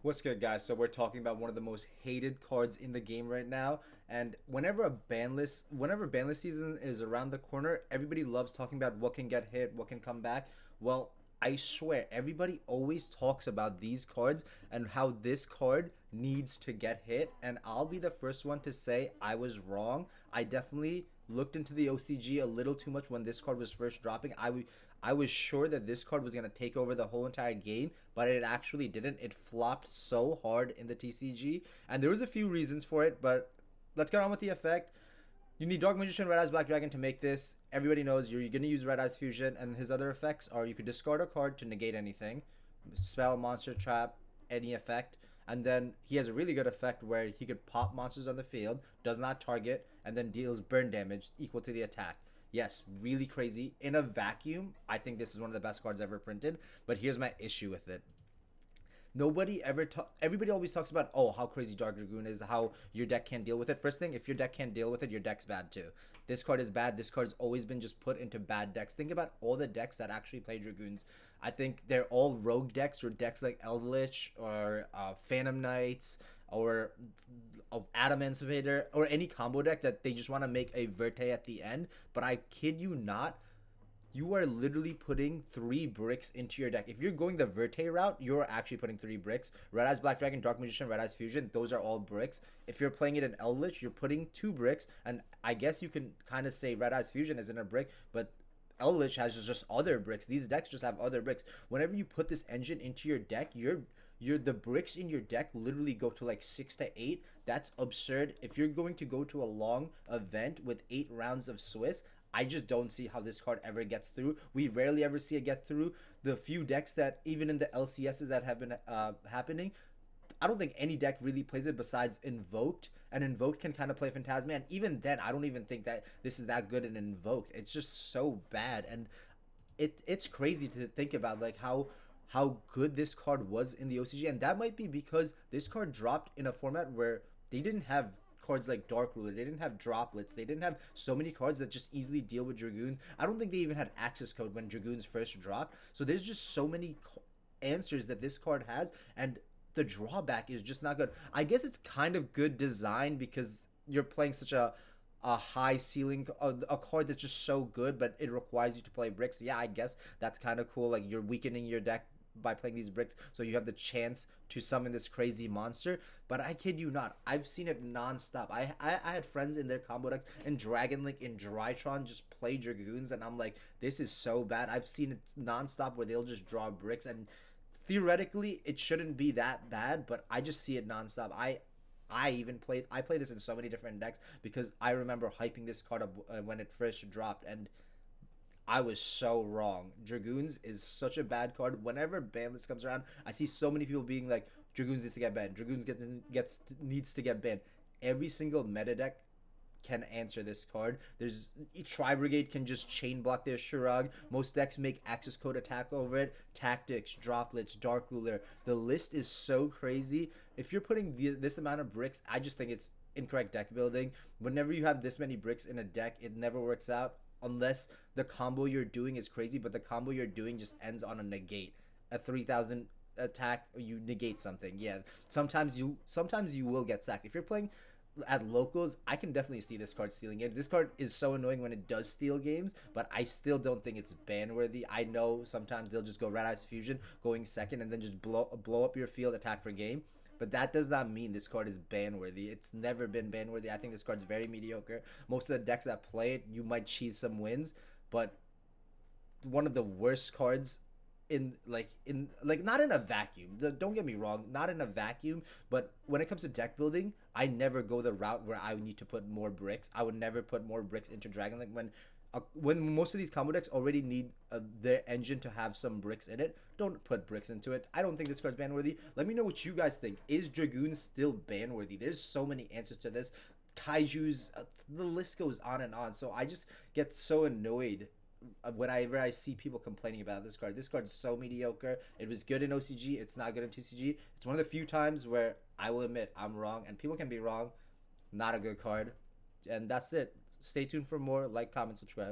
What's good, guys? So we're talking about one of the most hated cards in the game right now, and whenever ban list season is around the corner, everybody loves talking about what can get hit, what can come back. Well, I swear, everybody always talks about these cards and how this card needs to get hit, and I'll be the first one to say I was wrong. I definitely looked into the OCG a little too much when this card was first dropping. I was sure that this card was going to take over the whole entire game, but it actually didn't. It flopped so hard in the TCG, and there was a few reasons for it, but let's get on with the effect. You need Dark Magician, Red Eyes, Black Dragon to make this. Everybody knows you're going to use Red Eyes Fusion, and his other effects are you could discard a card to negate anything, spell, monster, trap, any effect. And then he has a really good effect where he could pop monsters on the field, does not target, and then deals burn damage equal to the attack. Yes, really crazy. In a vacuum, I think this is one of the best cards ever printed, but here's my issue with it. Everybody always talks about, oh, how crazy Dark Dragoon is, how your deck can't deal with it. First thing, if your deck can't deal with it, your deck's bad too. This card is bad. This card's always been just put into bad decks. Think about all the decks that actually play Dragoons. I think they're all rogue decks, or decks like Eldritch or Phantom Knights or Adam Invader, or any combo deck that they just want to make a Verte at the end. But I kid you not, you are literally putting 3 bricks into your deck. If you're going the Verte route, you're actually putting 3 bricks. Red Eyes, Black Dragon, Dark Magician, Red Eyes Fusion, those are all bricks. If you're playing it in Eldritch, you're putting 2 bricks. And I guess you can kind of say Red Eyes Fusion isn't a brick, but Eldritch has just other bricks. These decks just have other bricks. Whenever you put this engine into your deck, the bricks in your deck literally go to like 6 to 8. That's absurd. If you're going to go to a long event with 8 rounds of Swiss, I just don't see how this card ever gets through. We rarely ever see it get through. The few decks that, even in the LCSs that have been happening, I don't think any deck really plays it besides Invoked. And Invoked can kind of play Phantasma. And even then, I don't even think that this is that good in Invoked. It's just so bad. And it's crazy to think about, like, how good this card was in the OCG. And that might be because this card dropped in a format where they didn't have cards like Dark Ruler. They didn't have droplets. They didn't have so many cards that just easily deal with Dragoons. I don't think they even had access code when Dragoons first dropped. So there's just so many answers that this card has, and the drawback is just not good. I guess it's kind of good design because you're playing such a high ceiling, a card that's just so good, but it requires you to play bricks. Yeah, I guess that's kind of cool. Like, you're weakening your deck by playing these bricks, so you have the chance to summon this crazy monster. But I kid you not, I've seen it non-stop. I had friends in their combo decks in Dragon Link, in Drytron, just play Dragoons, and I'm like, this is so bad. I've seen it non-stop where they'll just draw bricks, and theoretically it shouldn't be that bad, but I just see it non-stop. I play this in so many different decks because I remember hyping this card up when it first dropped, and I was so wrong. Dragoons is such a bad card. Whenever Banlist comes around, I see so many people being like, Dragoons needs to get banned. Dragoons needs to get banned. Every single meta deck can answer this card. There's Tri Brigade can just chain block their Shurag. Most decks make access code attack over it. Tactics, droplets, Dark Ruler. The list is so crazy. If you're putting this amount of bricks, I just think it's incorrect deck building. Whenever you have this many bricks in a deck, it never works out unless the combo you're doing is crazy, but the combo you're doing just ends on a negate. A 3,000 attack, you negate something. Yeah, sometimes you will get sacked. If you're playing at locals, I can definitely see this card stealing games. This card is so annoying when it does steal games, but I still don't think it's ban worthy. I know sometimes they'll just go Red Eyes Fusion going second and then just blow up your field, attack for game. But that does not mean this card is ban worthy. It's never been ban worthy. I think this card's very mediocre. Most of the decks that play it, you might cheese some wins, but one of the worst cards in not in a vacuum. Don't get me wrong, not in a vacuum, but when it comes to deck building, I never go the route where I would need to put more bricks. I would never put more bricks into Dragon Link when most of these combo decks already need their engine to have some bricks in it. Don't put bricks into it. I don't think this card's ban worthy. Let me know what you guys think. Is Dragoon still ban worthy? There's so many answers to this. Kaijus, the list goes on and on. So I just get so annoyed whenever I see people complaining about this card. This card is so mediocre. It was good in OCG. It's not good in TCG. It's one of the few times where I will admit I'm wrong, and people can be wrong. Not a good card. And that's it. Stay tuned for more. Like, comment, subscribe.